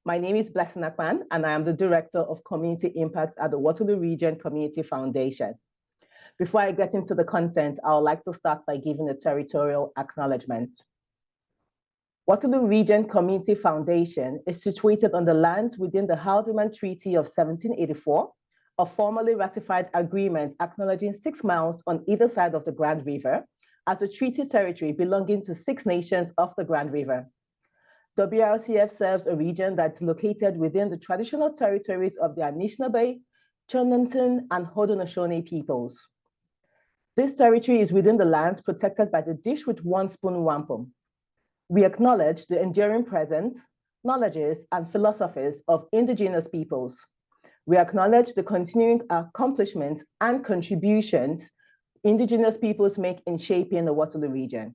My name is Blessing Akpan, and I am the Director of Community Impact at the Waterloo Region Community Foundation. Before I get into the content, I would like to start by giving a territorial acknowledgement. Waterloo Region Community Foundation is situated on the lands within the Haldeman Treaty of 1784, a formally ratified agreement acknowledging 6 miles on either side of the Grand River as a treaty territory belonging to 6 nations of the Grand River. WRCF serves a region that's located within the traditional territories of the Anishinaabe, Chononton, and Haudenosaunee peoples. This territory is within the lands protected by the Dish with One Spoon Wampum. We acknowledge the enduring presence, knowledges, and philosophies of Indigenous peoples. We acknowledge the continuing accomplishments and contributions Indigenous peoples make in shaping the Waterloo region.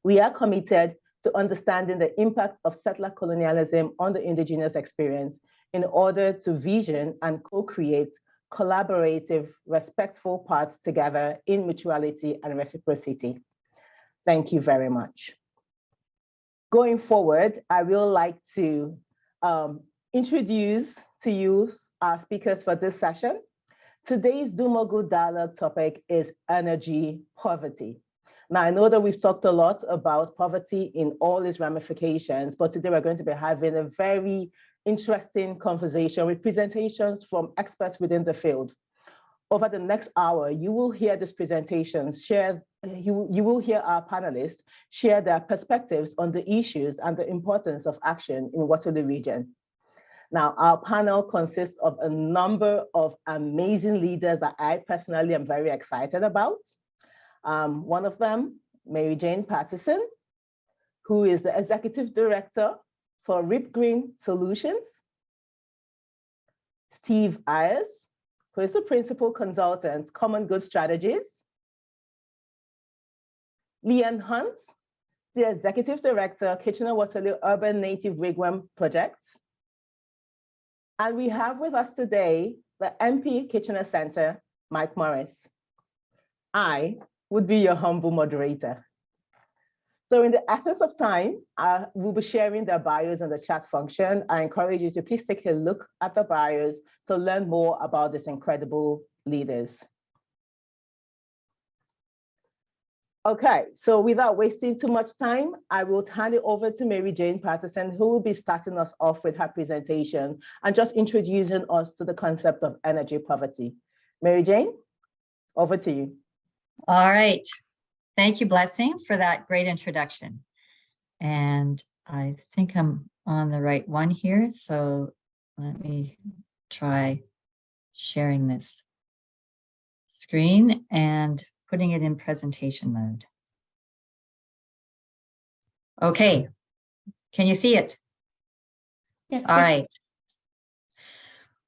We are committed to understanding the impact of settler colonialism on the Indigenous experience in order to vision and co-create collaborative, respectful paths together in mutuality and reciprocity. Thank you very much. Going forward, I would like to introduce to you our speakers for this session. Today's Dumogu Dialogue topic is energy poverty. Now, I know that we've talked a lot about poverty in all its ramifications, but today we're going to be having a very interesting conversation with presentations from experts within the field. Over the next hour, you will hear these presentations share, you will hear our panelists share their perspectives on the issues and the importance of action in Waterloo region. Now, our panel consists of a number of amazing leaders that I personally am very excited about. One of them, Mary Jane Patterson, who is the Executive Director for Reep Green Solutions. Steve Ayers, who is the Principal Consultant, Common Good Strategies. Leanne Hundt, the Executive Director, Kitchener-Waterloo Urban Native Wigwam Project. And we have with us today the MP Kitchener Center, Mike Morrice. I would be your humble moderator. So in the essence of time, we'll be sharing their bios in the chat function. I encourage you to please take a look at the bios to learn more about these incredible leaders. Okay, so without wasting too much time, I will hand it over to Mary Jane Patterson, who will be starting us off with her presentation and just introducing us to the concept of energy poverty. Mary Jane, over to you. All right. Thank you, Blessing, for that great introduction. And I think I'm on the right one here. So let me try sharing this screen and putting it in presentation mode. Okay. Can you see it? Yes. All right.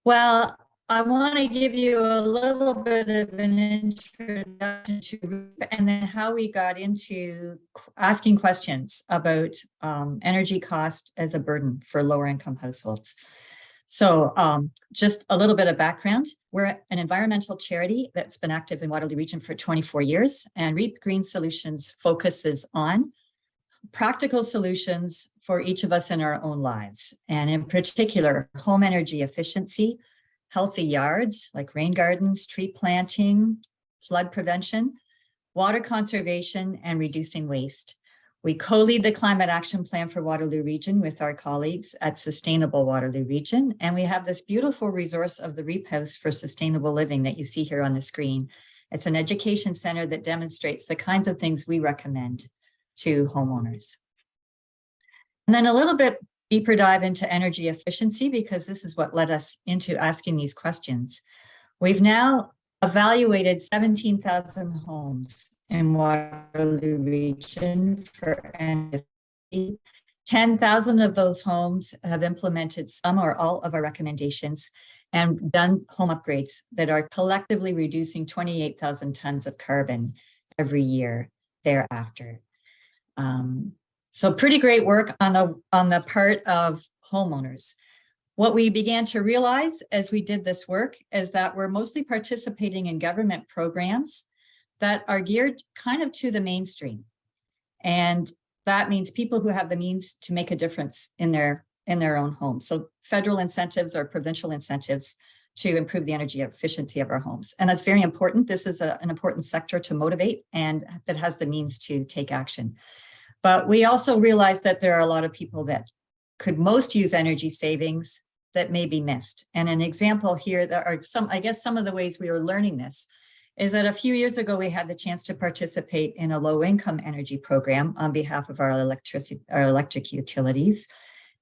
Well, I want to give you a little bit of an introduction to Reep and then how we got into asking questions about energy cost as a burden for lower income households. So just a little bit of background. We're an environmental charity that's been active in Waterloo Region for 24 years, and Reep Green Solutions focuses on practical solutions for each of us in our own lives, and in particular, home energy efficiency, healthy yards like rain gardens, tree planting, flood prevention, water conservation, and reducing waste. We co-lead the Climate Action Plan for Waterloo Region with our colleagues at Sustainable Waterloo Region, and we have this beautiful resource of the Reep House for Sustainable Living that you see here on the screen. It's an education center that demonstrates the kinds of things we recommend to homeowners. And then a little bit deeper dive into energy efficiency, because this is what led us into asking these questions. We've now evaluated 17,000 homes in Waterloo Region for energy efficiency. 10,000 of those homes have implemented some or all of our recommendations and done home upgrades that are collectively reducing 28,000 tons of carbon every year thereafter. So pretty great work on the part of homeowners. What we began to realize as we did this work is that we're mostly participating in government programs that are geared kind of to the mainstream. And that means people who have the means to make a difference in their in their own homes. So federal incentives or provincial incentives to improve the energy efficiency of our homes. And that's very important. This is an important sector to motivate and that has the means to take action. But we also realize that there are a lot of people that could most use energy savings that may be missed. And an example here that are some of the ways we are learning this is that a few years ago, we had the chance to participate in a low-income energy program on behalf of our electric utilities.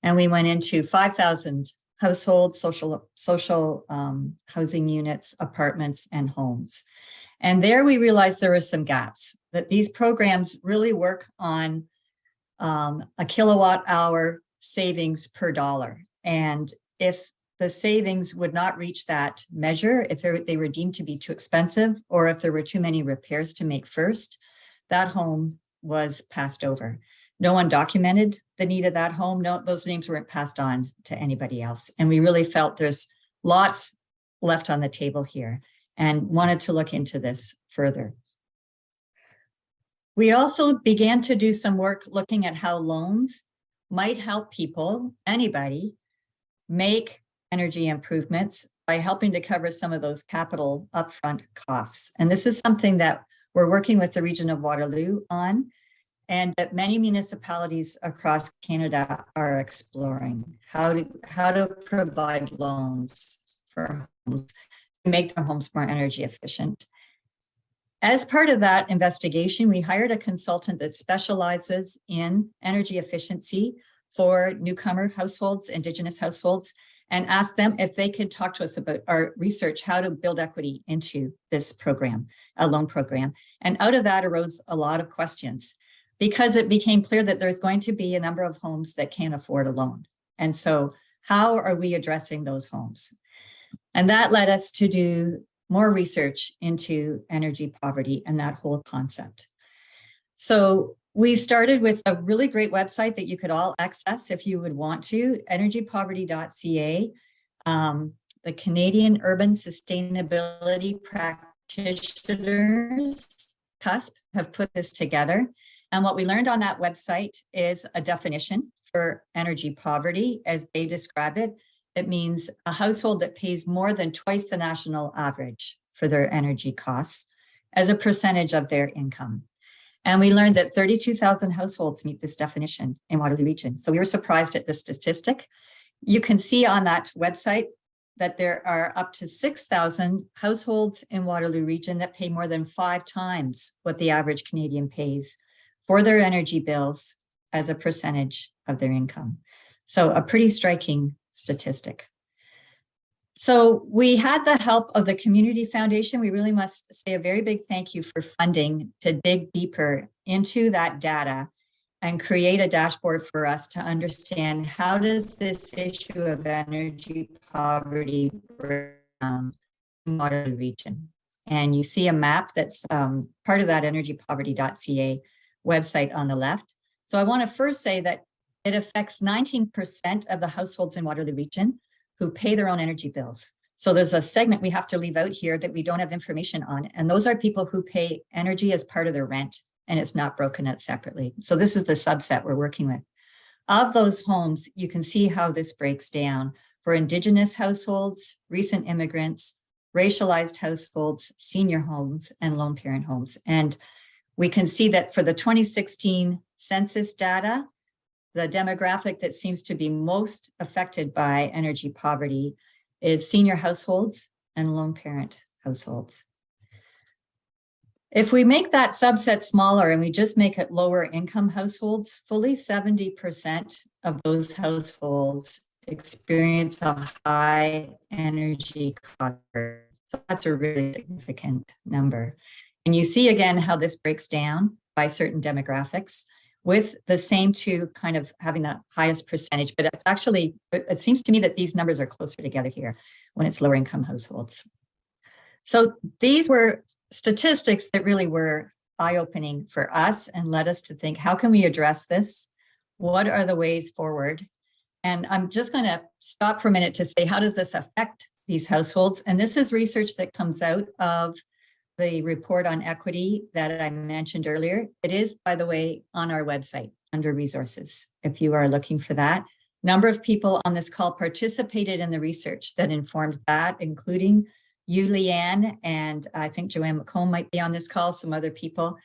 And we went into 5,000 households, social housing units, apartments, and homes. And there we realized there were some gaps, that these programs really work on a kilowatt hour savings per dollar. And if the savings would not reach that measure, if they were deemed to be too expensive, or if there were too many repairs to make first, that home was passed over. No one documented the need of that home. No, those names weren't passed on to anybody else. And we really felt there's lots left on the table here and wanted to look into this further. We also began to do some work looking at how loans might help people, anybody, make energy improvements by helping to cover some of those capital upfront costs. And this is something that we're working with the region of Waterloo on, and that many municipalities across Canada are exploring how to provide loans for homes to make their homes more energy efficient. As part of that investigation, we hired a consultant that specializes in energy efficiency for newcomer households, Indigenous households, and asked them if they could talk to us about our research, how to build equity into this program, a loan program. And out of that arose a lot of questions, because it became clear that there's going to be a number of homes that can't afford a loan. And so how are we addressing those homes? And that led us to do more research into energy poverty and that whole concept. So we started with a really great website that you could all access if you would want to, energypoverty.ca. The Canadian Urban Sustainability Practitioners, CUSP, have put this together. And what we learned on that website is a definition for energy poverty. As they describe it, it means a household that pays more than twice the national average for their energy costs as a percentage of their income. And we learned that 32,000 households meet this definition in Waterloo Region. So we were surprised at this statistic. You can see on that website that there are up to 6,000 households in Waterloo Region that pay more than 5 times what the average Canadian pays for their energy bills as a percentage of their income. So a pretty striking statistic. So we had the help of the Community Foundation. We really must say a very big thank you for funding to dig deeper into that data and create a dashboard for us to understand how does this issue of energy poverty break down in Waterloo Region. And you see a map that's part of that energypoverty.ca website on the left. So I want to first say that it affects 19% of the households in Waterloo Region who pay their own energy bills. So there's a segment we have to leave out here that we don't have information on. And those are people who pay energy as part of their rent, and it's not broken out separately. So this is the subset we're working with. Of those homes, you can see how this breaks down for Indigenous households, recent immigrants, racialized households, senior homes, and lone parent homes. And we can see that for the 2016 census data, the demographic that seems to be most affected by energy poverty is senior households and lone parent households. If we make that subset smaller and we just make it lower income households, fully 70% of those households experience a high energy cost. So that's a really significant number. And you see again how this breaks down by certain demographics, with the same two kind of having the highest percentage, but it's actually, it seems to me that these numbers are closer together here when it's lower income households. So these were statistics that really were eye-opening for us and led us to think, how can we address this? What are the ways forward? And I'm just going to stop for a minute to say, how does this affect these households? And this is research that comes out of the report on equity that I mentioned earlier. It is, by the way, on our website under resources, if you are looking for that. Number of people on this call participated in the research that informed that, including you, Leanne, and I think Joanne McComb might be on this call, some other people.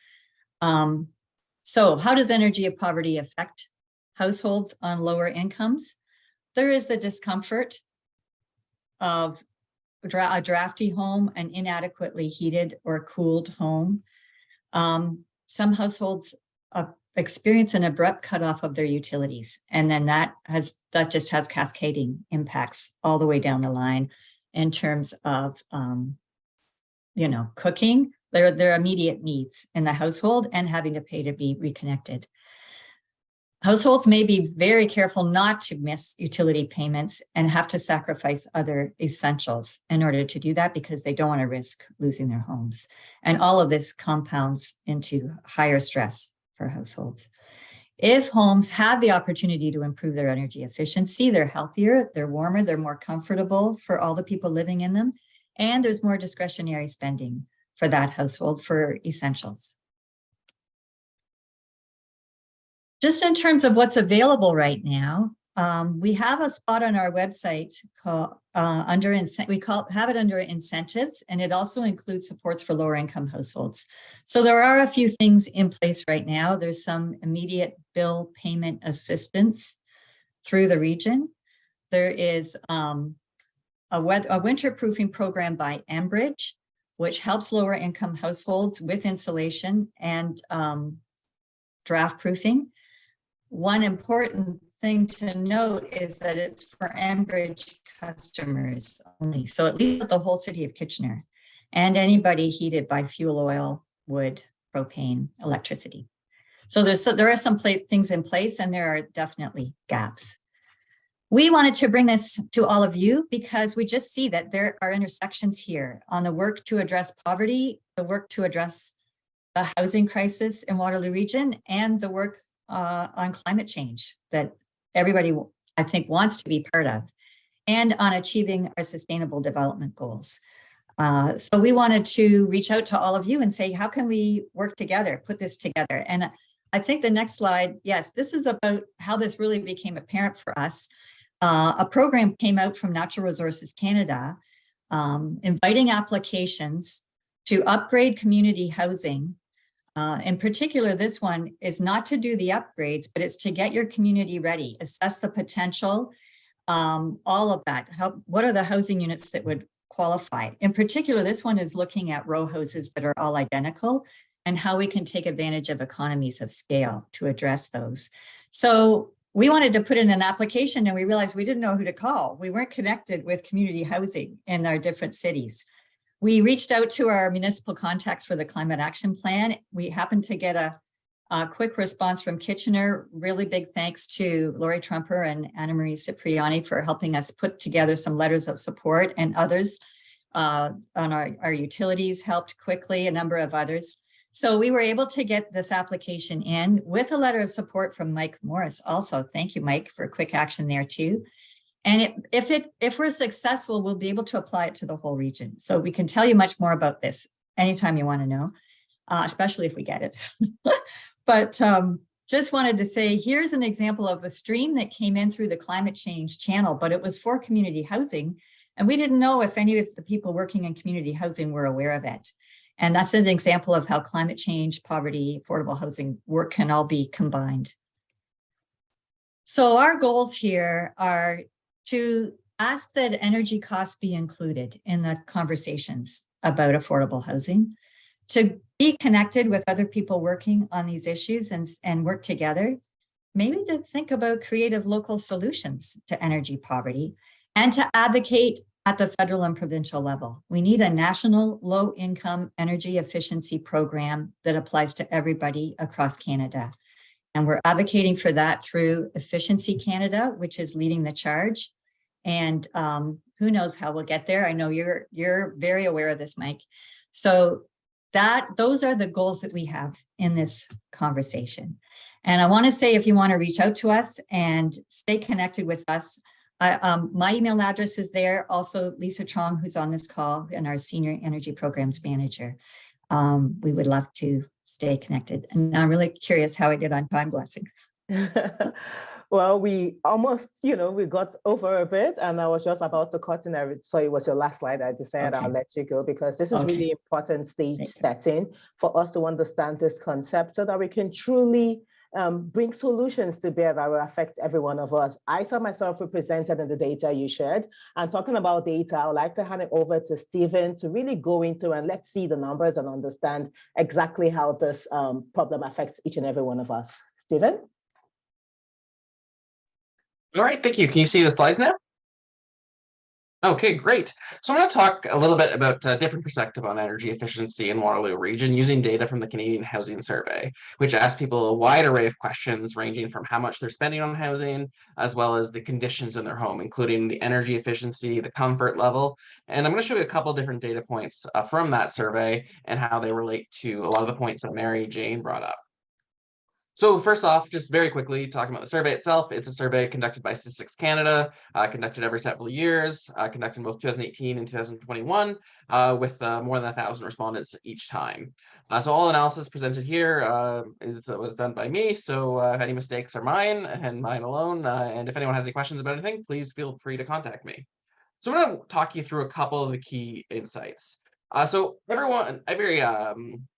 So how does energy poverty affect households on lower incomes? There is the discomfort of a drafty home, an inadequately heated or cooled home. Some households experience an abrupt cutoff of their utilities, and then that just has cascading impacts all the way down the line in terms of cooking, their immediate needs in the household, and having to pay to be reconnected. Households may be very careful not to miss utility payments and have to sacrifice other essentials in order to do that because they don't want to risk losing their homes. And all of this compounds into higher stress for households. If homes have the opportunity to improve their energy efficiency, they're healthier, they're warmer, they're more comfortable for all the people living in them, and there's more discretionary spending for that household for essentials. Just in terms of what's available right now, we have a spot on our website called under incentives, and it also includes supports for lower income households. So there are a few things in place right now. There's some immediate bill payment assistance through the region. There is a winterproofing program by Enbridge, which helps lower income households with insulation and draft proofing. One important thing to note is that it's for Enbridge customers only. So it leaves out the whole city of Kitchener and anybody heated by fuel oil, wood, propane, electricity. So there are some things in place, and there are definitely gaps. We wanted to bring this to all of you because we just see that there are intersections here on the work to address poverty, the work to address the housing crisis in Waterloo Region, and the work on climate change that everybody, I think, wants to be part of, and on achieving our sustainable development goals. So we wanted to reach out to all of you and say, how can we work together, put this together? And I think the next slide, yes, this is about how this really became apparent for us. A program came out from Natural Resources Canada, inviting applications to upgrade community housing. In particular, this one is not to do the upgrades, but it's to get your community ready, assess the potential, all of that. What are the housing units that would qualify? In particular, this one is looking at row houses that are all identical and how we can take advantage of economies of scale to address those. So we wanted to put in an application, and we realized we didn't know who to call. We weren't connected with community housing in our different cities. We reached out to our municipal contacts for the climate action plan. We happened to get a quick response from Kitchener. Really big thanks to Lori Trumper and Anna Marie Cipriani for helping us put together some letters of support, and others on our utilities helped quickly, a number of others. So we were able to get this application in with a letter of support from Mike Morrice also. Thank you, Mike, for quick action there too. And if we're successful, we'll be able to apply it to the whole region. So we can tell you much more about this anytime you want to know, especially if we get it. But just wanted to say, here's an example of a stream that came in through the climate change channel, but it was for community housing. And we didn't know if any of the people working in community housing were aware of it. And that's an example of how climate change, poverty, affordable housing work can all be combined. So our goals here are to ask that energy costs be included in the conversations about affordable housing, to be connected with other people working on these issues and work together, maybe to think about creative local solutions to energy poverty, and to advocate at the federal and provincial level. We need a national low-income energy efficiency program that applies to everybody across Canada. And we're advocating for that through Efficiency Canada, which is leading the charge. And who knows how we'll get there. I know you're very aware of this, Mike. So those are the goals that we have in this conversation. And I want to say, if you want to reach out to us and stay connected with us, my email address is there. Also, Lisa Trong, who's on this call, and our Senior Energy Programs Manager. We would love to stay connected. And I'm really curious how I did on time blessing. Well, we almost, we got over a bit, and I was just about to cut in every, so it was your last slide. I decided I'll Okay. let you go because this is Okay. really important stage Thank you. setting for us to understand this concept so that we can truly bring solutions to bear that will affect every one of us. I saw myself represented in the data you shared. And talking about data, I would like to hand it over to Stephen to really go into and let's see the numbers and understand exactly how this problem affects each and every one of us. Stephen? All right, thank you. Can you see the slides now? Okay, great. So I'm going to talk a little bit about a different perspective on energy efficiency in Waterloo Region using data from the Canadian Housing Survey, which asks people a wide array of questions ranging from how much they're spending on housing, as well as the conditions in their home, including the energy efficiency, the comfort level. And I'm going to show you a couple different data points from that survey and how they relate to a lot of the points that Mary Jane brought up. So first off, just very quickly talking about the survey itself, it's a survey conducted by Statistics Canada, conducted every several years, conducted in both 2018 and 2021, with more than 1,000 respondents each time. So all analysis presented here was done by me, so if any mistakes are mine and mine alone, and if anyone has any questions about anything, please feel free to contact me. So I'm going to talk you through a couple of the key insights. So every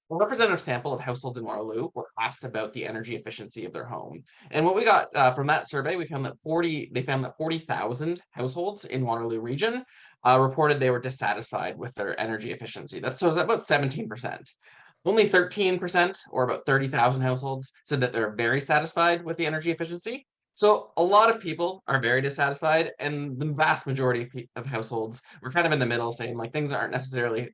representative sample of households in Waterloo were asked about the energy efficiency of their home. And what we got from that survey, we found that 40,000 households in Waterloo Region reported they were dissatisfied with their energy efficiency. That's about 17%. Only 13%, or about 30,000 households, said that they're very satisfied with the energy efficiency. So a lot of people are very dissatisfied, and the vast majority of households were kind of in the middle, saying like things aren't necessarily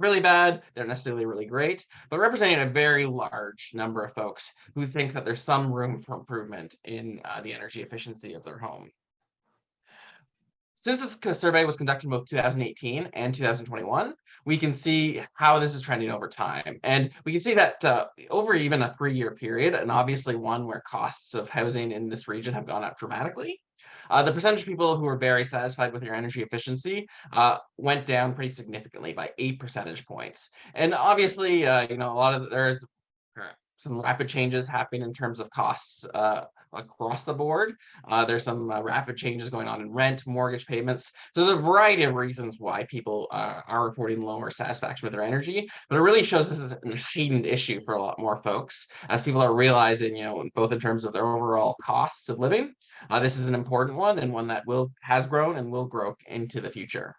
really bad, they're necessarily really great, but representing a very large number of folks who think that there's some room for improvement in the energy efficiency of their home. Since this survey was conducted in both 2018 and 2021, we can see how this is trending over time. And we can see that over even a 3-year period, and obviously one where costs of housing in this region have gone up dramatically, the percentage of people who are very satisfied with their energy efficiency went down pretty significantly by 8 percentage points. And obviously, there's some rapid changes happening in terms of costs across the board. There's some rapid changes going on in rent, mortgage payments. So there's a variety of reasons why people are reporting lower satisfaction with their energy, but it really shows this is a heightened issue for a lot more folks as people are realizing, both in terms of their overall costs of living, this is an important one and one that has grown and will grow into the future.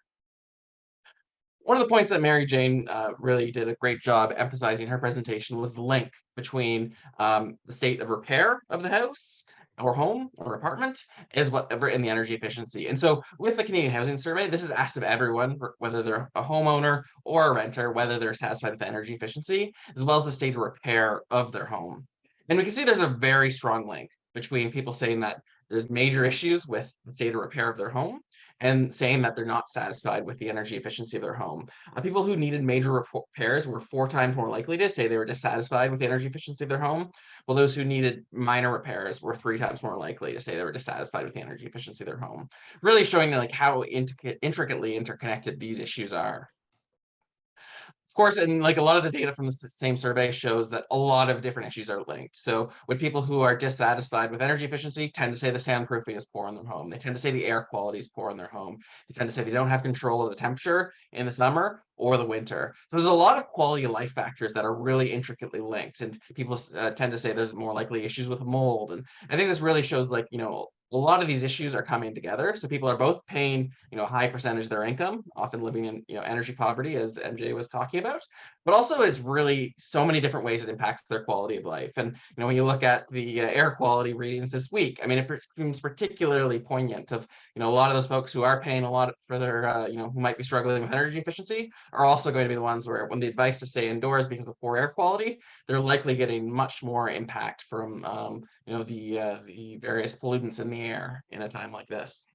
One of the points that Mary Jane really did a great job emphasizing in her presentation was the link between the state of repair of the house or home or apartment is whatever in the energy efficiency. And so with the Canadian Housing Survey, this is asked of everyone, whether they're a homeowner or a renter, whether they're satisfied with energy efficiency, as well as the state of repair of their home. And we can see there's a very strong link between people saying that there's major issues with the state of repair of their home and saying that they're not satisfied with the energy efficiency of their home. People who needed major repairs were 4 times more likely to say they were dissatisfied with the energy efficiency of their home, while those who needed minor repairs were 3 times more likely to say they were dissatisfied with the energy efficiency of their home, really showing like how intricately interconnected these issues are. Of course, and like a lot of the data from the same survey shows that a lot of different issues are linked. So when people who are dissatisfied with energy efficiency tend to say the soundproofing is poor in their home. They tend to say the air quality is poor in their home. They tend to say they don't have control of the temperature in the summer or the winter. So there's a lot of quality of life factors that are really intricately linked. And people tend to say there's more likely issues with mold. And I think this really shows like, a lot of these issues are coming together. So people are both paying, a high percentage of their income, often living in, energy poverty, as MJ was talking about, but also it's really so many different ways it impacts their quality of life. And, when you look at the air quality readings this week, I mean, it seems particularly poignant of, a lot of those folks who are paying a lot for their, who might be struggling with energy efficiency are also going to be the ones where when the advice to stay indoors because of poor air quality, they're likely getting much more impact from, the various pollutants in the air in a time like this.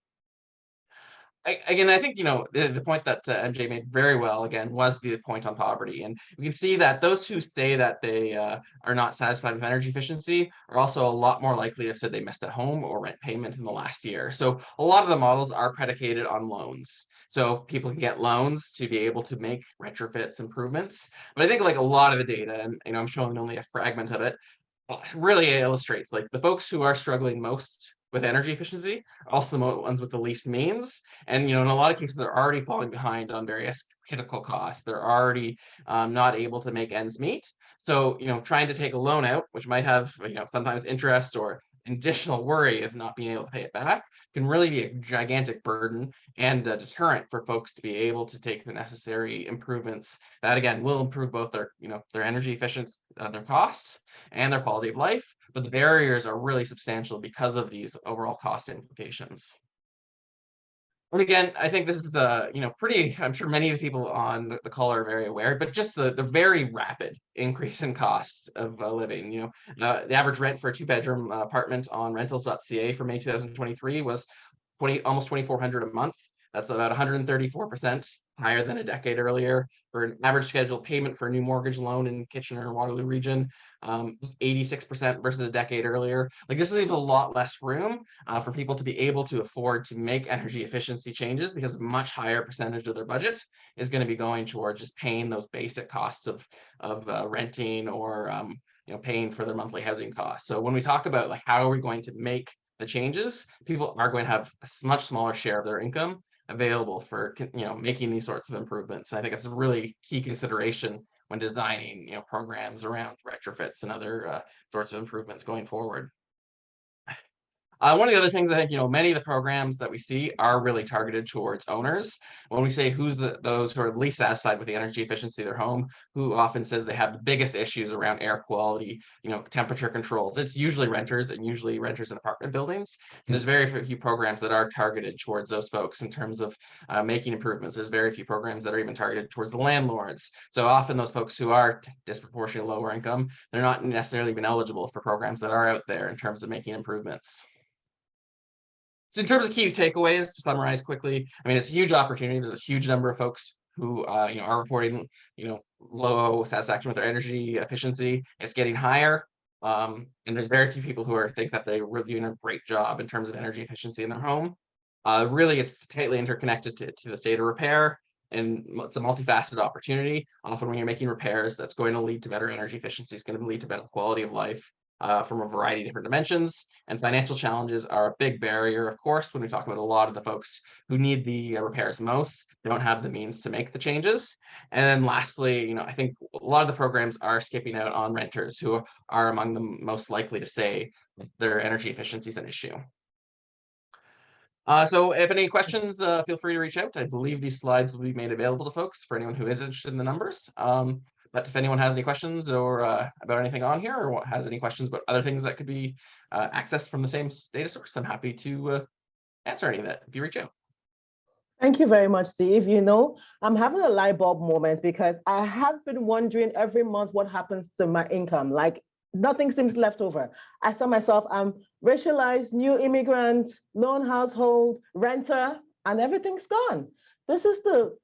Again, I think, the point that MJ made very well, again, was the point on poverty. And we can see that those who say that they are not satisfied with energy efficiency are also a lot more likely to have said they missed a home or rent payment in the last year. So a lot of the models are predicated on loans. So people can get loans to be able to make retrofits improvements. But I think like a lot of the data, and I'm showing only a fragment of it, really illustrates like the folks who are struggling most with energy efficiency are also the ones with the least means. And, in a lot of cases, they're already falling behind on various critical costs. They're already not able to make ends meet. So, trying to take a loan out, which might have, sometimes interest or additional worry of not being able to pay it back, can really be a gigantic burden and a deterrent for folks to be able to take the necessary improvements that, again, will improve both their energy efficiency, their costs, and their quality of life. But the barriers are really substantial because of these overall cost implications. And again, I think this is pretty, I'm sure many of the people on the call are very aware, but just the very rapid increase in cost of living. The average rent for a 2-bedroom apartment on rentals.ca for May 2023 was almost $2,400 a month. That's about 134% higher than a decade earlier. For an average scheduled payment for a new mortgage loan in Kitchener and Waterloo Region, 86% versus a decade earlier. Like, this leaves a lot less room for people to be able to afford to make energy efficiency changes, because a much higher percentage of their budget is going to be going towards just paying those basic costs of renting or paying for their monthly housing costs. So when we talk about like how are we going to make the changes, people are going to have a much smaller share of their income available for making these sorts of improvements. And I think it's a really key consideration when designing programs around retrofits and other sorts of improvements going forward. One of the other things, I think, many of the programs that we see are really targeted towards owners. When we say who's those who are least satisfied with the energy efficiency of their home, who often says they have the biggest issues around air quality, temperature controls, it's usually renters, and usually renters in apartment buildings. And there's very few programs that are targeted towards those folks in terms of making improvements. There's very few programs that are even targeted towards the landlords. So often those folks who are disproportionately lower income, they're not necessarily even eligible for programs that are out there in terms of making improvements. So in terms of key takeaways, to summarize quickly, I mean, it's a huge opportunity. There's a huge number of folks who are reporting low satisfaction with their energy efficiency. It's getting higher, and there's very few people who think that they're really doing a great job in terms of energy efficiency in their home. Really, it's tightly interconnected to the state of repair, and it's a multifaceted opportunity. Often when you're making repairs, that's going to lead to better energy efficiency. It's going to lead to better quality of life. From a variety of different dimensions, and financial challenges are a big barrier, of course, when we talk about a lot of the folks who need the repairs most. They don't have the means to make the changes. And then lastly, I think a lot of the programs are skipping out on renters, who are among the most likely to say their energy efficiency is an issue. So if any questions, feel free to reach out. I believe these slides will be made available to folks for anyone who is interested in the numbers. But if anyone has any questions or about anything on here, or has any questions about other things that could be accessed from the same data source, I'm happy to answer any of that if you reach out. Thank you very much, Steve. I'm having a light bulb moment, because I have been wondering every month what happens to my income. Like, nothing seems left over. I saw myself, I'm racialized, new immigrant, lone household, renter, and everything's gone. This is the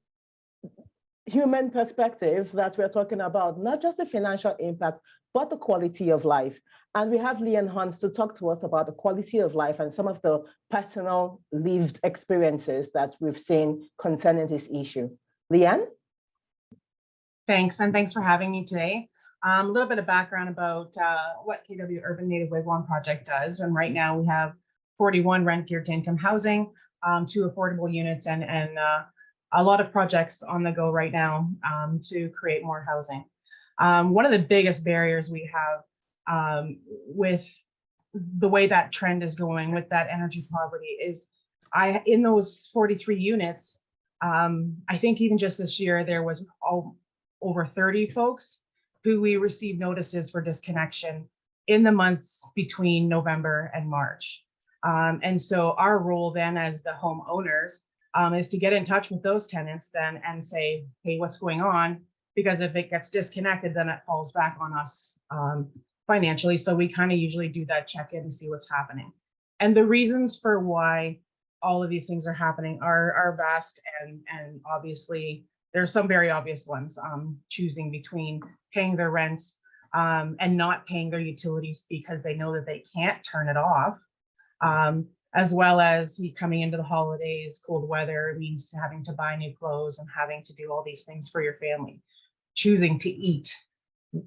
human perspective that we're talking about, not just the financial impact, but the quality of life. And we have Leanne Hundt to talk to us about the quality of life and some of the personal lived experiences that we've seen concerning this issue. Leanne? Thanks, and thanks for having me today. A little bit of background about what KW Urban Native Wigwam Project does. And right now we have 41 rent geared to income housing, 2 affordable units, and a lot of projects on the go right now to create more housing. One of the biggest barriers we have with the way that trend is going with that energy poverty is in those 43 units, I think even just this year, there was over 30 folks who we received notices for disconnection in the months between November and March. And so our role then as the homeowners is to get in touch with those tenants then and say, hey, what's going on? Because if it gets disconnected, then it falls back on us financially. So we kind of usually do that check-in and see what's happening. And the reasons for why all of these things are happening are vast, and obviously there's some very obvious ones, choosing between paying their rent and not paying their utilities because they know that they can't turn it off. As well as coming into the holidays, cold weather means having to buy new clothes and having to do all these things for your family, choosing to eat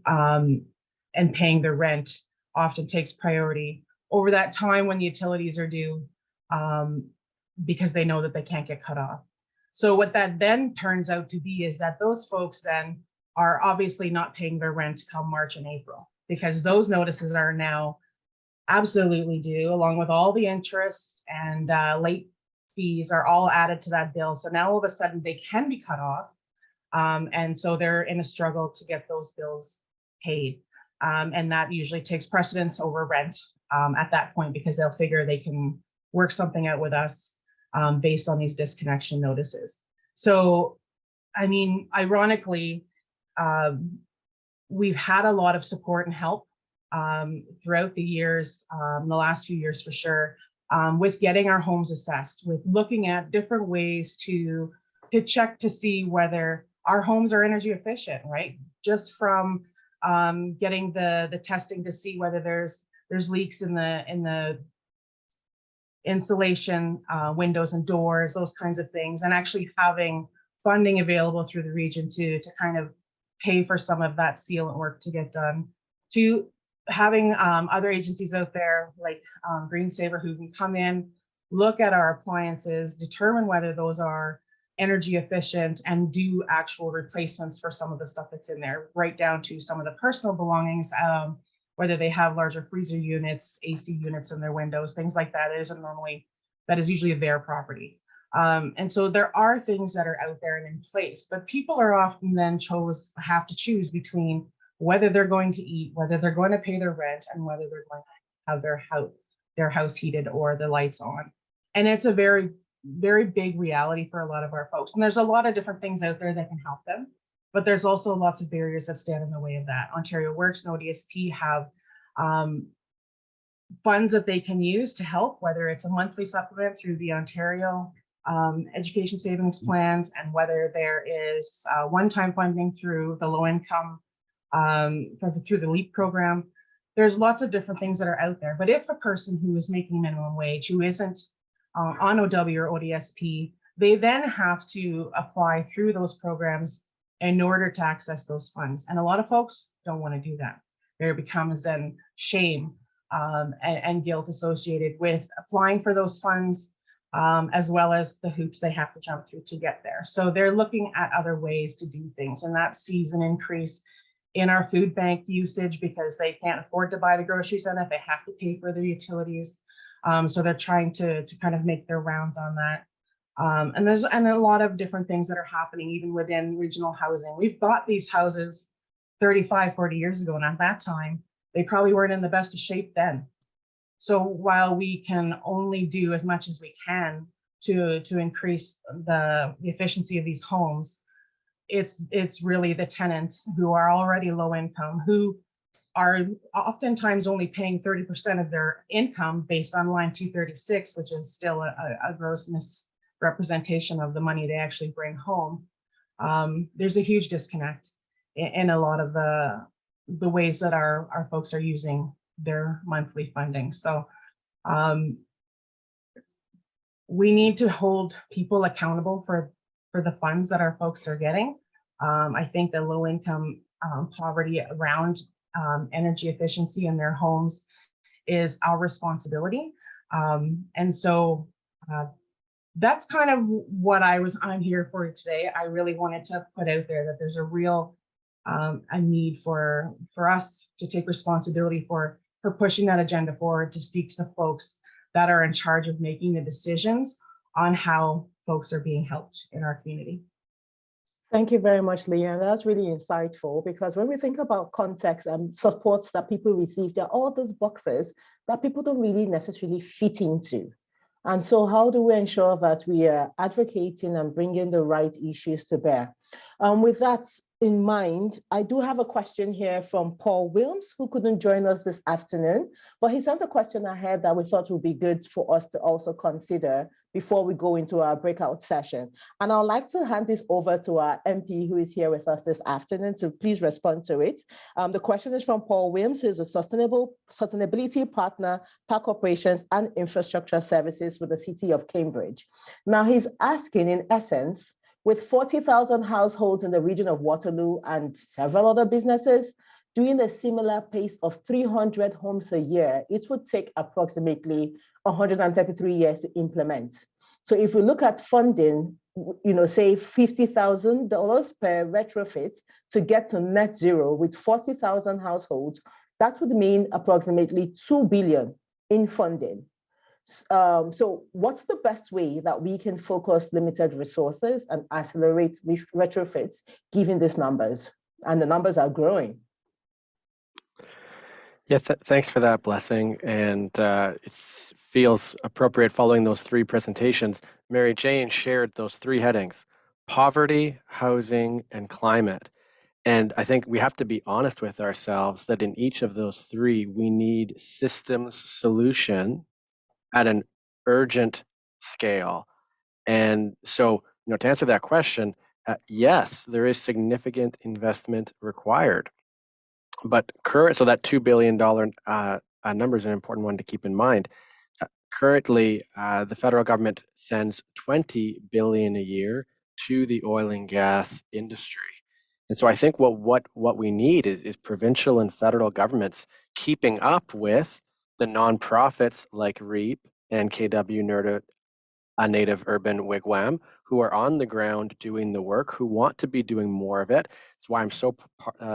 and paying the rent often takes priority over that time when the utilities are due, because they know that they can't get cut off. So what that then turns out to be is that those folks then are obviously not paying their rent come March and April, because those notices are now absolutely due, along with all the interest and late fees are all added to that bill. So now all of a sudden they can be cut off. And so they're in a struggle to get those bills paid. And that usually takes precedence over rent at that point, because they'll figure they can work something out with us based on these disconnection notices. So, I mean, ironically, we've had a lot of support and help throughout the years, the last few years for sure, with getting our homes assessed, with looking at different ways to check to see whether our homes are energy efficient, right? Just from getting the testing to see whether there's leaks in the insulation, windows and doors, those kinds of things, and actually having funding available through the region to kind of pay for some of that sealant work to get done, to having other agencies out there like Green Saver who can come in, look at our appliances, determine whether those are energy efficient, and do actual replacements for some of the stuff that's in there, right down to some of the personal belongings, whether they have larger freezer units, AC units in their windows, things like that. That is usually their property. And so there are things that are out there and in place, but people are often then have to choose between whether they're going to eat, whether they're going to pay their rent, and whether they're going to have their house heated or the lights on. And it's a very, very big reality for a lot of our folks. And there's a lot of different things out there that can help them, but there's also lots of barriers that stand in the way of that. Ontario Works and ODSP have funds that they can use to help, whether it's a monthly supplement through the Ontario education savings plans, and whether there is one-time funding through the low income through the LEAP program. There's lots of different things that are out there. But if a person who is making minimum wage, who isn't on OW or ODSP, they then have to apply through those programs in order to access those funds. And a lot of folks don't want to do that. There becomes then shame and guilt associated with applying for those funds, as well as the hoops they have to jump through to get there. So they're looking at other ways to do things, and that sees an increase in our food bank usage because they can't afford to buy the groceries in it. They have to pay for their utilities. So they're trying to kind of make their rounds on that. And there's a lot of different things that are happening even within regional housing. We've bought these houses 35, 40 years ago, and at that time, they probably weren't in the best of shape then. So while we can only do as much as we can to increase the efficiency of these homes, it's really the tenants who are already low income, who are oftentimes only paying 30% of their income based on line 236, which is still a gross misrepresentation of the money they actually bring home. There's a huge disconnect in a lot of the ways that our folks are using their monthly funding. So we need to hold people accountable for the funds that our folks are getting. I think the low income poverty around energy efficiency in their homes is our responsibility. And so that's kind of what I'm here for today. I really wanted to put out there that there's a real a need for us to take responsibility for pushing that agenda forward, to speak to the folks that are in charge of making the decisions on how folks are being helped in our community. Thank you very much, Leanne. That's really insightful, because when we think about context and supports that people receive, there are all those boxes that people don't really necessarily fit into. And so how do we ensure that we are advocating and bringing the right issues to bear? With that in mind, I do have a question here from Paul Wilms, who couldn't join us this afternoon, but he sent a question ahead that we thought would be good for us to also consider before we go into our breakout session. And I'd like to hand this over to our MP who is here with us this afternoon to please respond to it. The question is from Paul Wilms, who is a sustainability partner, park operations and infrastructure services with the City of Cambridge. Now he's asking, in essence, with 40,000 households in the region of Waterloo and several other businesses, doing a similar pace of 300 homes a year, it would take approximately 133 years to implement. So if we look at funding, say $50,000 per retrofit to get to net zero with 40,000 households, that would mean approximately 2 billion in funding. So what's the best way that we can focus limited resources and accelerate retrofits given these numbers? And the numbers are growing. Yeah, thanks for that, Blessing. And it feels appropriate following those three presentations. Mary Jane shared those three headings: poverty, housing, and climate. And I think we have to be honest with ourselves that in each of those three, we need systems solution at an urgent scale. And so, to answer that question, yes, there is significant investment required. But so that $2 billion number is an important one to keep in mind. Currently, the federal government sends $20 billion a year to the oil and gas industry. And so I think what we need is provincial and federal governments keeping up with the nonprofits like Reep and KW Native Urban Wigwam, who are on the ground doing the work, who want to be doing more of it. That's why I'm so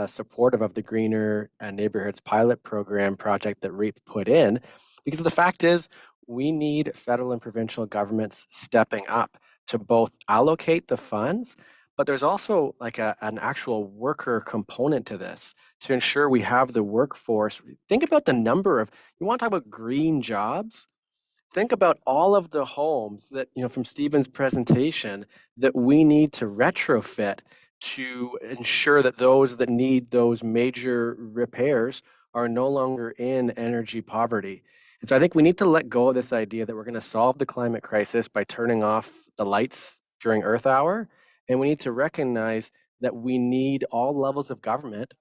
supportive of the Greener Neighborhoods pilot program project that Reep put in, because the fact is we need federal and provincial governments stepping up to both allocate the funds, but there's also like an actual worker component to this to ensure we have the workforce. Think about the number of, you want to talk about green jobs? Think about all of the homes that, from Stephen's presentation, that we need to retrofit to ensure that those that need those major repairs are no longer in energy poverty. And so I think we need to let go of this idea that we're going to solve the climate crisis by turning off the lights during Earth Hour. And we need to recognize that we need all levels of government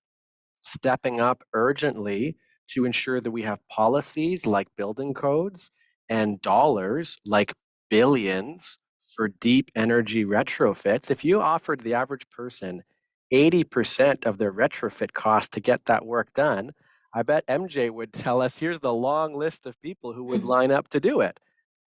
stepping up urgently to ensure that we have policies like building codes and dollars like billions for deep energy retrofits. If you offered the average person 80% of their retrofit cost to get that work done, I bet MJ would tell us, here's the long list of people who would line up to do it.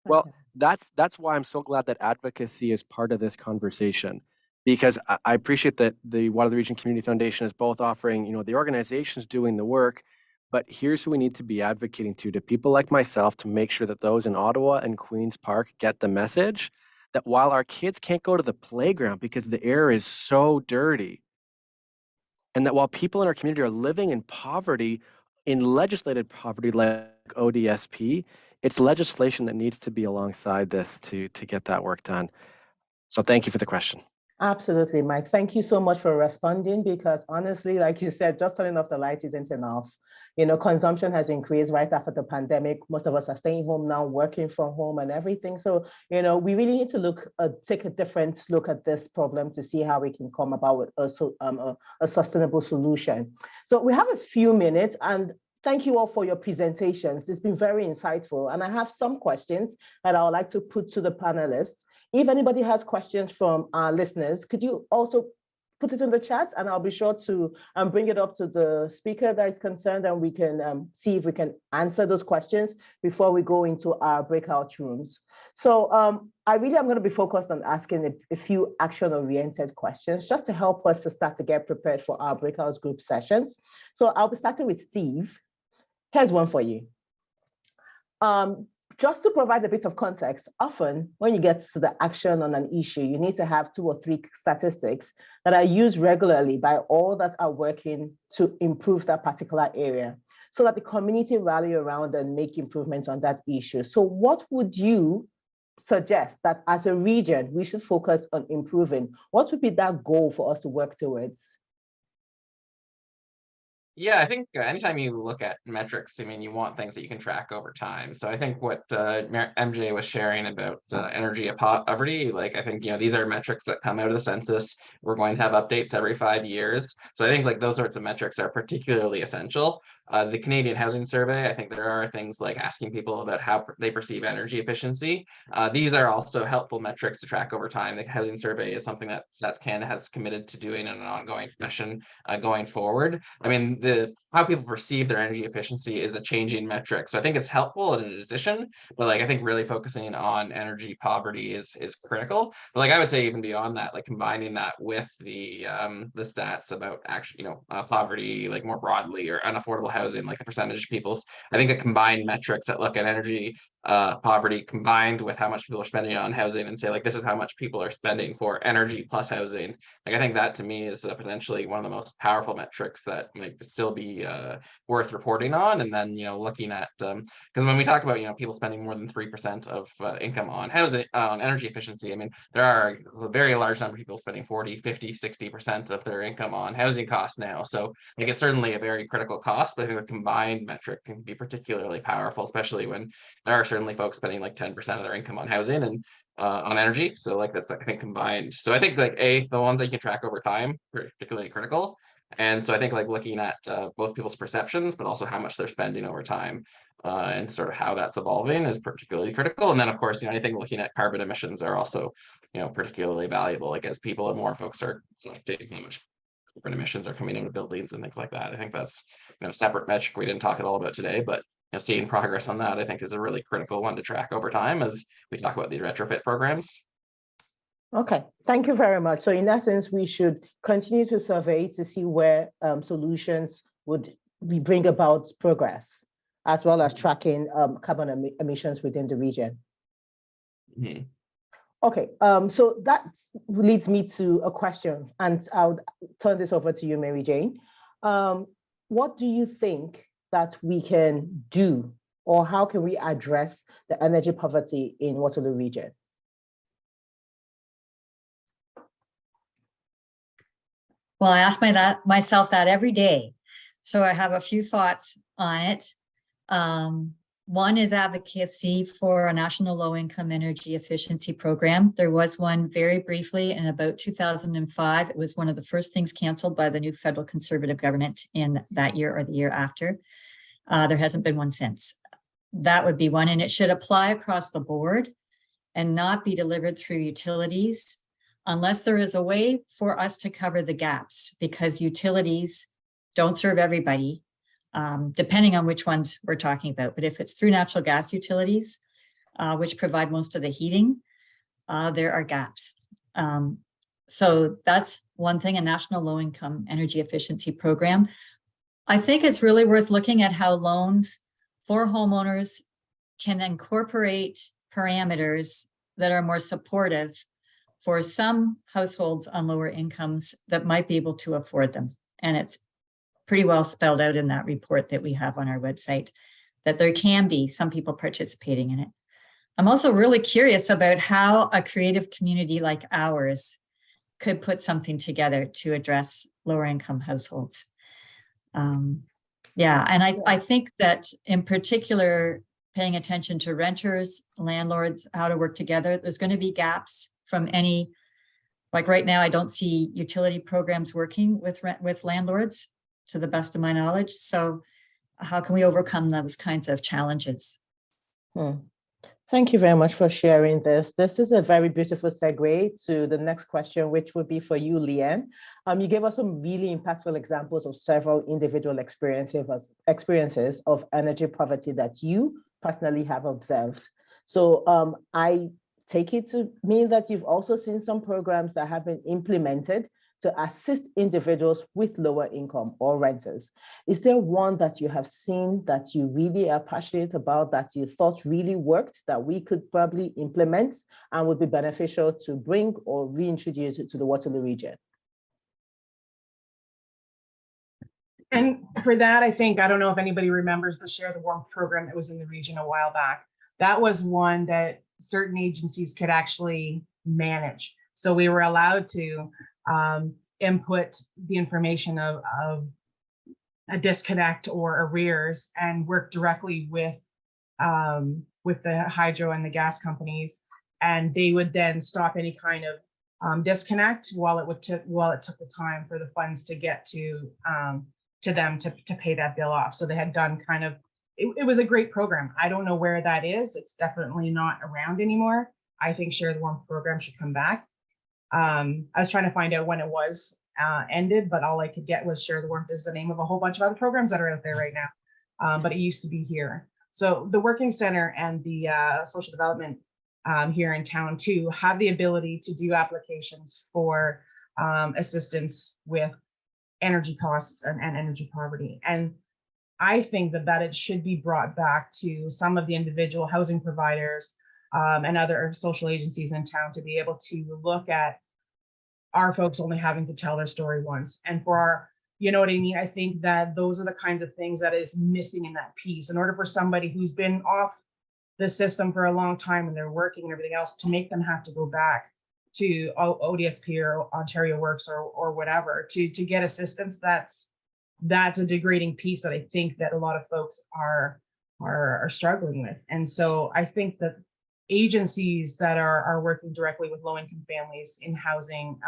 Well, that's why I'm so glad that advocacy is part of this conversation, because I appreciate that the Waterloo Region Community Foundation is both offering, the organizations doing the work, but here's who we need to be advocating to people like myself to make sure that those in Ottawa and Queen's Park get the message that while our kids can't go to the playground because the air is so dirty, and that while people in our community are living in poverty, in legislated poverty like ODSP, it's legislation that needs to be alongside this to get that work done. So thank you for the question. Absolutely, Mike. Thank you so much for responding, because honestly, like you said, just turning off the lights isn't enough. Consumption has increased right after the pandemic. Most of us are staying home now, working from home and everything. So, we really need to take a different look at this problem to see how we can come about with a sustainable solution. So we have a few minutes, and thank you all for your presentations. It's been very insightful. And I have some questions that I would like to put to the panelists. If anybody has questions from our listeners, could you also put it in the chat, and I'll be sure to bring it up to the speaker that is concerned, and we can see if we can answer those questions before we go into our breakout rooms. So I really am going to be focused on asking a few action-oriented questions just to help us to start to get prepared for our breakout group sessions. So I'll be starting with Steve. Here's one for you. Just to provide a bit of context, often when you get to the action on an issue, you need to have 2 or 3 statistics that are used regularly by all that are working to improve that particular area, so that the community rally around and make improvements on that issue. So what would you suggest that as a region, we should focus on improving? What would be that goal for us to work towards? Yeah, I think anytime you look at metrics, you want things that you can track over time. So I think what MJ was sharing about energy poverty, I think, these are metrics that come out of the census. We're going to have updates every 5 years. So I think those sorts of metrics are particularly essential. The Canadian Housing Survey, I think there are things like asking people about how they perceive energy efficiency. These are also helpful metrics to track over time. The Housing Survey is something that Stats Canada has committed to doing in an ongoing fashion going forward. I mean, how people perceive their energy efficiency is a changing metric. So I think it's helpful in addition, but like I think really focusing on energy poverty is critical. But like I would say even beyond that, like combining that with the stats about actually, poverty like more broadly or unaffordable housing, like the percentage of people, I think the combined metrics that look at energy poverty combined with how much people are spending on housing and say like this is how much people are spending for energy plus housing. Like I think that to me is potentially one of the most powerful metrics that might still be worth reporting on. And then looking at because when we talk about people spending more than 3% of income on housing on energy efficiency, I mean there are a very large number of people spending 40, 50, 60% of their income on housing costs now. So like it's certainly a very critical cost, but I think the combined metric can be particularly powerful, especially when there are certainly folks spending like 10% of their income on housing and on energy. So like that's I think combined. So I think like the ones that you can track over time are particularly critical. And so I think like looking at both people's perceptions, but also how much they're spending over time and sort of how that's evolving is particularly critical. And then of course, anything looking at carbon emissions are also, particularly valuable. Like as people and more folks are selecting how much carbon emissions are coming out of buildings and things like that. I think that's a separate metric we didn't talk at all about today, but seeing progress on that I think is a really critical one to track over time as we talk about these retrofit programs. Okay, thank you very much. So in essence, we should continue to survey to see where solutions would bring about progress, as well as tracking carbon emissions within the region. Mm-hmm. Okay, so that leads me to a question, and I'll turn this over to you, Mary Jane. What do you think that we can do, or how can we address the energy poverty in Waterloo Region? Well, I ask myself that every day. So I have a few thoughts on it. One is advocacy for a national low-income energy efficiency program. There was one very briefly in about 2005. It was one of the first things canceled by the new federal Conservative government in that year or the year after. There hasn't been one since. That would be one, and it should apply across the board and not be delivered through utilities unless there is a way for us to cover the gaps, because utilities don't serve everybody, depending on which ones we're talking about. But if it's through natural gas utilities, which provide most of the heating, there are gaps. So that's one thing, a national low-income energy efficiency program. I think it's really worth looking at how loans for homeowners can incorporate parameters that are more supportive for some households on lower incomes that might be able to afford them. And it's pretty well spelled out in that report that we have on our website, that there can be some people participating in it. I'm also really curious about how a creative community like ours could put something together to address lower income households. Yeah, and I think that in particular, paying attention to renters, landlords, how to work together, there's going to be gaps from any, like right now, I don't see utility programs working with landlords to the best of my knowledge. So how can we overcome those kinds of challenges? Thank you very much for sharing this. This is a very beautiful segue to the next question, which would be for you, Leanne. You gave us some really impactful examples of several individual experiences of energy poverty that you personally have observed. So I take it to mean that you've also seen some programs that have been implemented to assist individuals with lower income or renters. Is there one that you have seen that you really are passionate about, that you thought really worked, that we could probably implement and would be beneficial to bring or reintroduce it to the Waterloo region? And for that, I don't know if anybody remembers the Share the Warmth program that was in the region a while back. That was one that certain agencies could actually manage. So we were allowed to input the information of a disconnect or arrears and work directly with the hydro and the gas companies, and they would then stop any kind of disconnect while it took the time for the funds to get to to them to pay that bill off. So they had done kind of, it was a great program. I don't know where that is. It's definitely not around anymore. I think Share the Warmth program should come back. I was trying to find out when it was ended, but all I could get was Share the Warmth is the name of a whole bunch of other programs that are out there right now. But it used to be here. So the Working Center and the Social Development here in town too have the ability to do applications for assistance with energy costs and energy poverty. And I think that it should be brought back to some of the individual housing providers and other social agencies in town to be able to look at our folks only having to tell their story once. And for our, you know what I mean? I think that those are the kinds of things that is missing in that piece. In order for somebody who's been off the system for a long time and they're working and everything else, to make them have to go back to ODSP or Ontario Works or whatever to get assistance, that's a degrading piece that I think that a lot of folks are struggling with. And so I think that agencies that are working directly with low-income families in housing,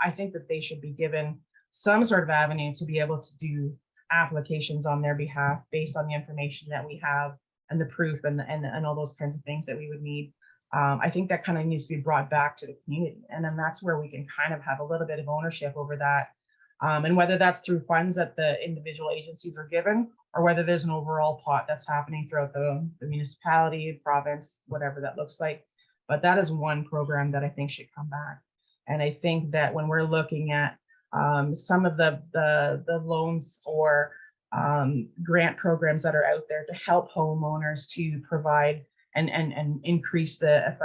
I think that they should be given some sort of avenue to be able to do applications on their behalf based on the information that we have and the proof and all those kinds of things that we would need. I think that kind of needs to be brought back to the community. And then that's where we can kind of have a little bit of ownership over that. And whether that's through funds that the individual agencies are given, or whether there's an overall pot that's happening throughout the municipality, province, whatever that looks like. But that is one program that I think should come back. And I think that when we're looking at some of the loans or grant programs that are out there to help homeowners to provide and increase the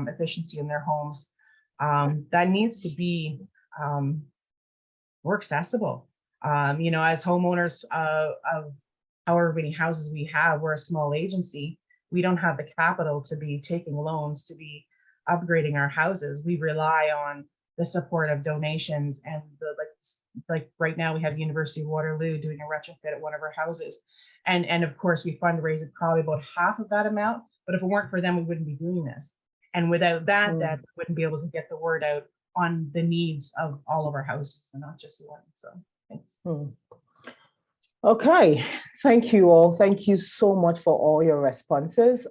efficiency in their homes, that needs to be more accessible. You know, as homeowners of however many houses we have, we're a small agency. We don't have the capital to be taking loans to be upgrading our houses. We rely on the support of donations and the like right now we have University of Waterloo doing a retrofit at one of our houses. And of course we fundraise probably about half of that amount, but if it weren't for them, we wouldn't be doing this. And without that, that wouldn't be able to get the word out on the needs of all of our houses and not just one. So thanks. Okay, thank you all. Thank you so much for all your responses.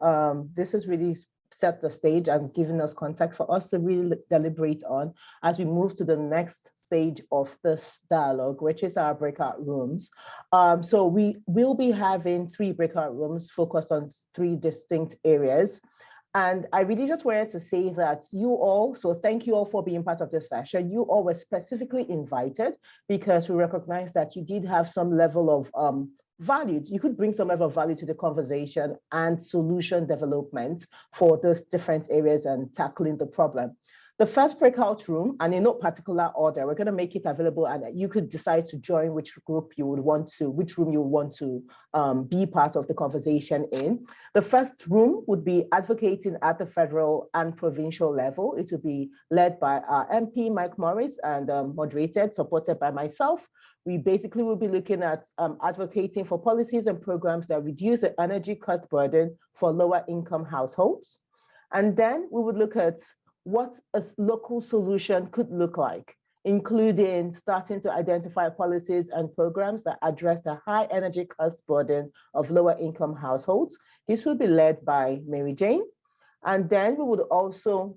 This has really set the stage and given us context for us to really deliberate on as we move to the next stage of this dialogue, which is our breakout rooms. So we will be having 3 breakout rooms focused on 3 distinct areas. And I really just wanted to say that you all, so thank you all for being part of this session. You all were specifically invited because we recognize that you did have some level of value. You could bring some level of value to the conversation and solution development for those different areas and tackling the problem. The first breakout room, and in no particular order, we're going to make it available and you could decide to join which group you would want to, which room you want to be part of the conversation in. The first room would be advocating at the federal and provincial level. It will be led by our MP, Mike Morrice, and moderated, supported by myself. We basically will be looking at advocating for policies and programs that reduce the energy cost burden for lower income households. And then we would look at what a local solution could look like, including starting to identify policies and programs that address the high energy cost burden of lower income households. This will be led by Mary Jane. And then we would also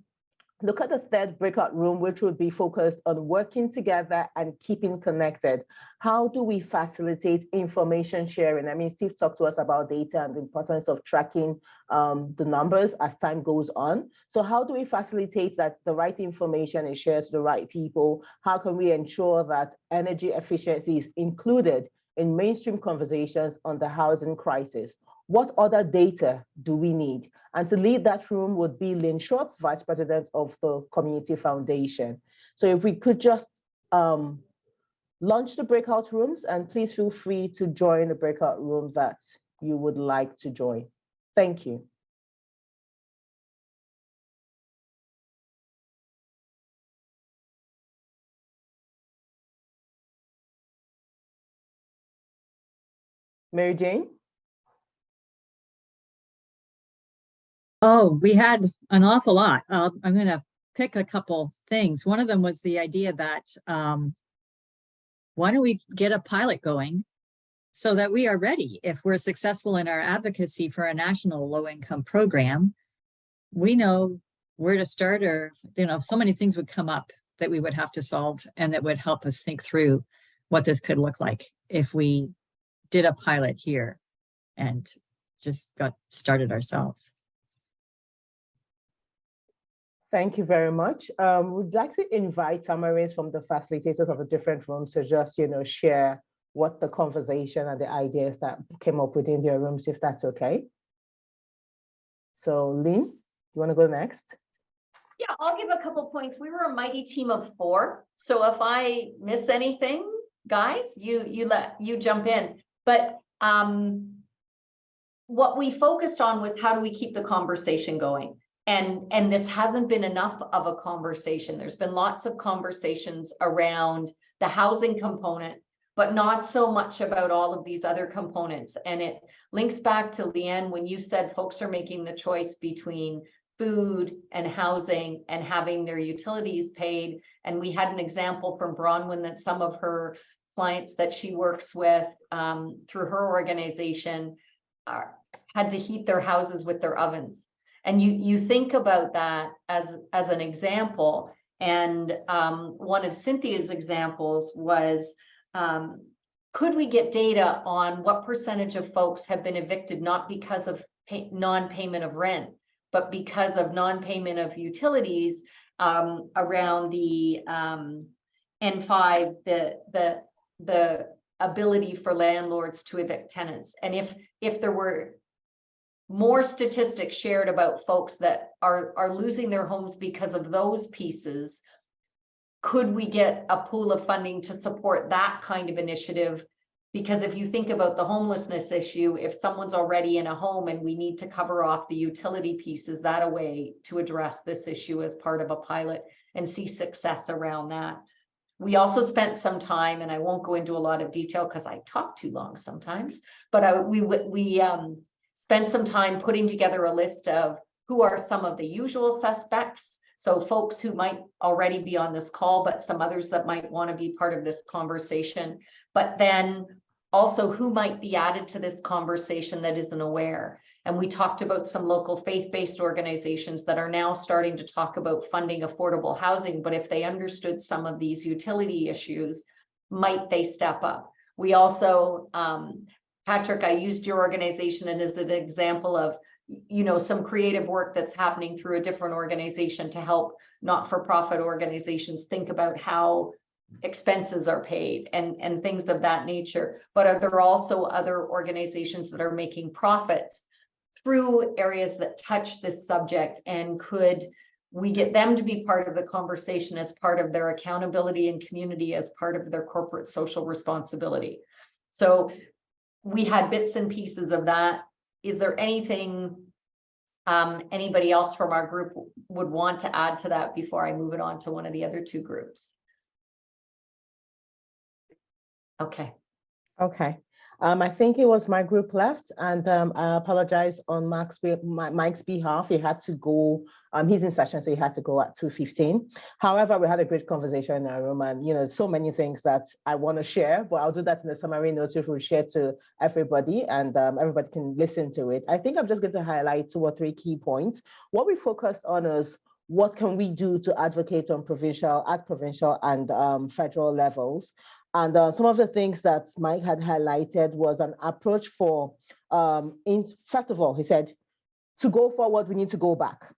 look at the third breakout room, which would be focused on working together and keeping connected. How do we facilitate information sharing? I mean, Steve talked to us about data and the importance of tracking the numbers as time goes on. So how do we facilitate that the right information is shared to the right people? How can we ensure that energy efficiency is included in mainstream conversations on the housing crisis? What other data do we need? And to lead that room would be Lynn Schwartz, Vice President of the Community Foundation. So if we could just launch the breakout rooms, and please feel free to join the breakout room that you would like to join. Thank you. Mary Jane? Oh, we had an awful lot. I'm going to pick a couple things. One of them was the idea that why don't we get a pilot going so that we are ready. If we're successful in our advocacy for a national low-income program, we know where to start, or, so many things would come up that we would have to solve, and that would help us think through what this could look like if we did a pilot here and just got started ourselves. Thank you very much. We'd like to invite summaries from the facilitators of the different rooms to just, share what the conversation and the ideas that came up within their rooms, if that's okay. So Lynn, you want to go next? Yeah, I'll give a couple points. We were a mighty team of 4. So if I miss anything, guys, you jump in. But what we focused on was, how do we keep the conversation going? And this hasn't been enough of a conversation. There's been lots of conversations around the housing component, but not so much about all of these other components. And it links back to Leanne, when you said folks are making the choice between food and housing and having their utilities paid. And we had an example from Bronwyn that some of her clients that she works with through her organization had to heat their houses with their ovens. And you think about that as an example. And one of Cynthia's examples was, could we get data on what percentage of folks have been evicted, not because of non-payment of rent, but because of non-payment of utilities around the N5, the ability for landlords to evict tenants. And if there were more statistics shared about folks that are losing their homes because of those pieces, could we get a pool of funding to support that kind of initiative? Because if you think about the homelessness issue, if someone's already in a home and we need to cover off the utility piece, is that a way to address this issue as part of a pilot and see success around that? We also spent some time, and I won't go into a lot of detail because I talk too long sometimes, but we spent some time putting together a list of who are some of the usual suspects. So folks who might already be on this call, but some others that might want to be part of this conversation. But then also who might be added to this conversation that isn't aware. And we talked about some local faith-based organizations that are now starting to talk about funding affordable housing. But if they understood some of these utility issues, might they step up? We also, Patrick, I used your organization and as an example of, some creative work that's happening through a different organization to help not-for-profit organizations think about how expenses are paid and things of that nature. But are there also other organizations that are making profits through areas that touch this subject? And could we get them to be part of the conversation as part of their accountability and community, as part of their corporate social responsibility? So we had bits and pieces of that. Is there anything anybody else from our group would want to add to that before I move it on to one of the other 2 groups? Okay. I think it was my group left, and I apologize on Mike's behalf. He had to go, he's in session, so he had to go at 2:15. However, we had a great conversation in our room, and so many things that I want to share, but I'll do that in the summary notes, which we'll share to everybody, and everybody can listen to it. I think I'm just going to highlight 2 or 3 key points. What we focused on is, what can we do to advocate on provincial and federal levels? And some of the things that Mike had highlighted was an approach for, first of all, he said, to go forward, we need to go back.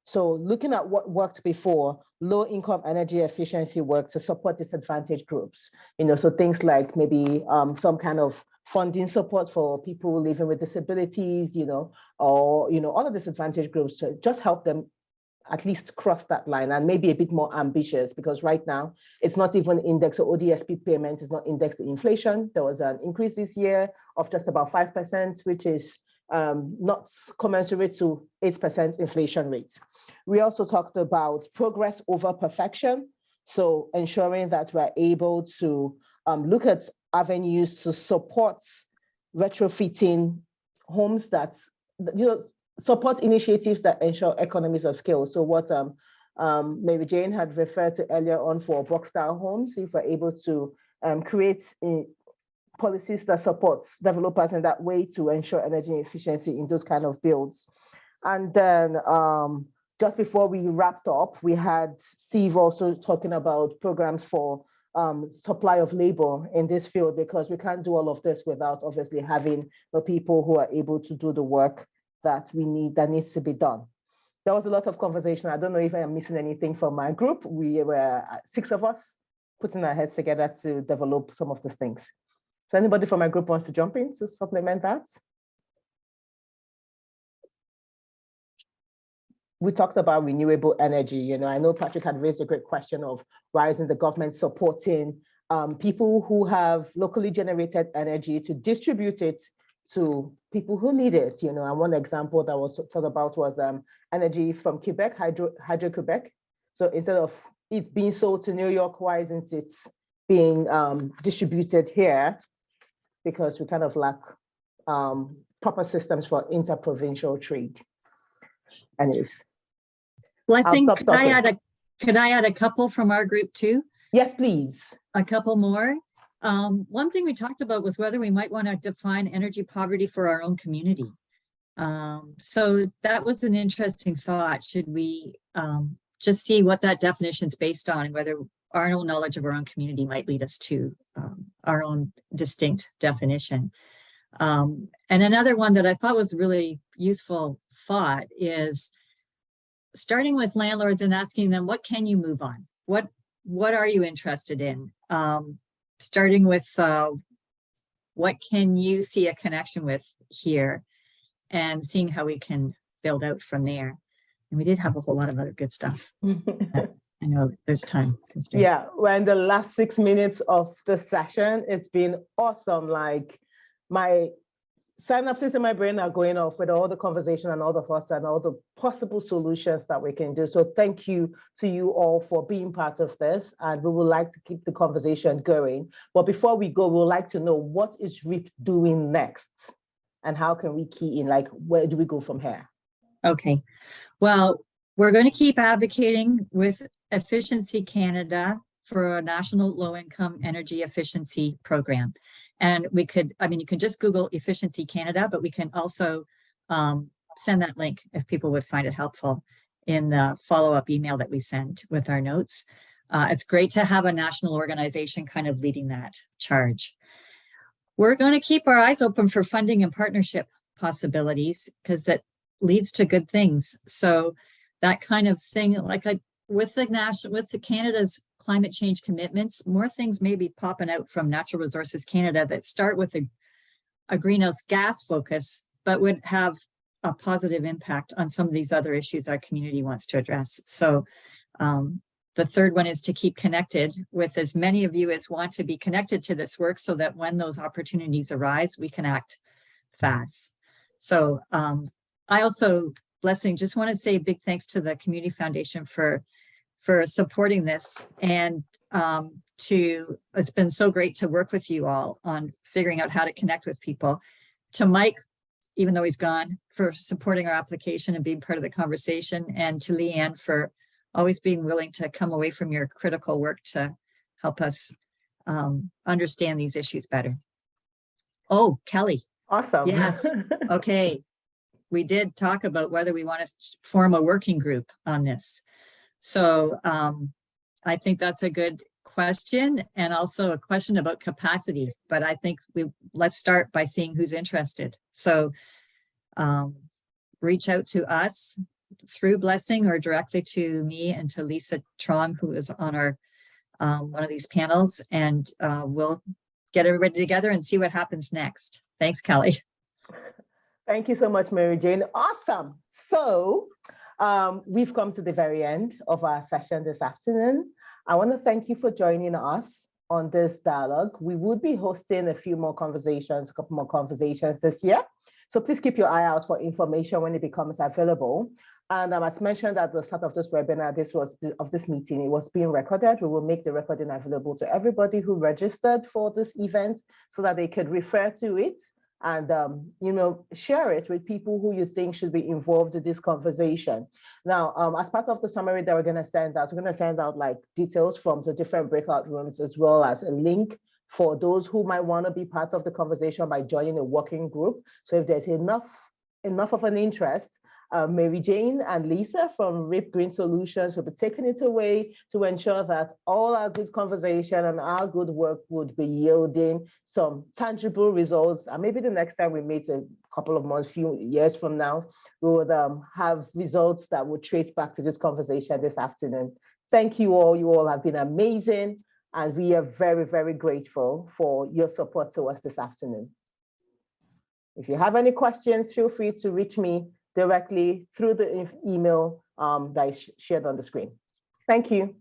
So looking at what worked before, low income energy efficiency work to support disadvantaged groups, so things like maybe some kind of funding support for people living with disabilities, or, other disadvantaged groups to just help them at least cross that line, and maybe a bit more ambitious, because right now it's not even indexed, so ODSP payment is not indexed to inflation. There was an increase this year of just about 5%, which is not commensurate to 8% inflation rates. We also talked about progress over perfection. So ensuring that we're able to look at avenues to support retrofitting homes that, support initiatives that ensure economies of scale. So what Mary Jane had referred to earlier on for box style homes, if we're able to create policies that support developers in that way to ensure energy efficiency in those kind of builds. And then just before we wrapped up, we had Steve also talking about programs for supply of labor in this field, because we can't do all of this without obviously having the people who are able to do the work that we need, that needs to be done. There was a lot of conversation. I don't know if I am missing anything from my group. We were 6 of us putting our heads together to develop some of these things. So anybody from my group wants to jump in to supplement that? We talked about renewable energy. You know, I know Patrick had raised a great question of why isn't the government supporting people who have locally generated energy to distribute it to people who need it. You know, and one example that was talked about was energy from Quebec, Hydro-Quebec. So instead of it being sold to New York, why isn't it being distributed here? Because we kind of lack proper systems for interprovincial trade. Anyways. Blessing, could I add a couple from our group too? Yes, please. A couple more. One thing we talked about was whether we might want to define energy poverty for our own community. So that was an interesting thought. Should we just see what that definition is based on, and whether our own knowledge of our own community might lead us to our own distinct definition. And another one that I thought was a really useful thought is starting with landlords and asking them, what can you move on? What are you interested in? Starting with what can you see a connection with here, and seeing how we can build out from there. And we did have a whole lot of other good stuff. I know there's time constraints. Yeah, we're in the last 6 minutes of the session. It's been awesome. Like, my synapses in my brain are going off with all the conversation and all the thoughts and all the possible solutions that we can do. So thank you to you all for being part of this. And we would like to keep the conversation going. But before we go, we would like to know, what is Reep doing next? And how can we key in, like, where do we go from here? Okay, well, we're going to keep advocating with Efficiency Canada for a national low-income energy efficiency program. And we could, I mean, you can just Google Efficiency Canada, but we can also send that link if people would find it helpful in the follow-up email that we send with our notes. It's great to have a national organization kind of leading that charge. We're going to keep our eyes open for funding and partnership possibilities, because that leads to good things. So that kind of thing, like with the Canada's climate change commitments, more things may be popping out from Natural Resources Canada that start with a greenhouse gas focus, but would have a positive impact on some of these other issues our community wants to address. So the third one is to keep connected with as many of you as want to be connected to this work, so that when those opportunities arise, we can act fast. So I also, Blessing, just want to say a big thanks to the Community Foundation for supporting this, and it's been so great to work with you all on figuring out how to connect with people. To Mike, even though he's gone, for supporting our application and being part of the conversation, and to Leanne for always being willing to come away from your critical work to help us understand these issues better. Oh, Kelly. Awesome. Yes. Okay. We did talk about whether we want to form a working group on this. So I think that's a good question, and also a question about capacity. But I think let's start by seeing who's interested. So reach out to us through Blessing, or directly to me and to Lisa Trong, who is on our one of these panels, and we'll get everybody together and see what happens next. Thanks, Kelly. Thank you so much, Mary Jane. Awesome. So we've come to the very end of our session this afternoon. I want to thank you for joining us on this dialogue. We would be hosting a few more conversations, a couple more conversations this year. So please keep your eye out for information when it becomes available. And as mentioned at the start of this webinar, this meeting, it was being recorded. We will make the recording available to everybody who registered for this event, so that they could refer to it and share it with people who you think should be involved in this conversation. Now, as part of the summary that we're going to send out like details from the different breakout rooms, as well as a link for those who might want to be part of the conversation by joining a working group. So if there's enough of an interest, Mary Jane and Lisa from Reep Green Solutions will be taking it away to ensure that all our good conversation and our good work would be yielding some tangible results. And maybe the next time we meet a couple of months, few years from now, we would have results that would trace back to this conversation this afternoon. Thank you all. You all have been amazing. And we are very, very grateful for your support to us this afternoon. If you have any questions, feel free to reach me directly through the email that is shared on the screen. Thank you.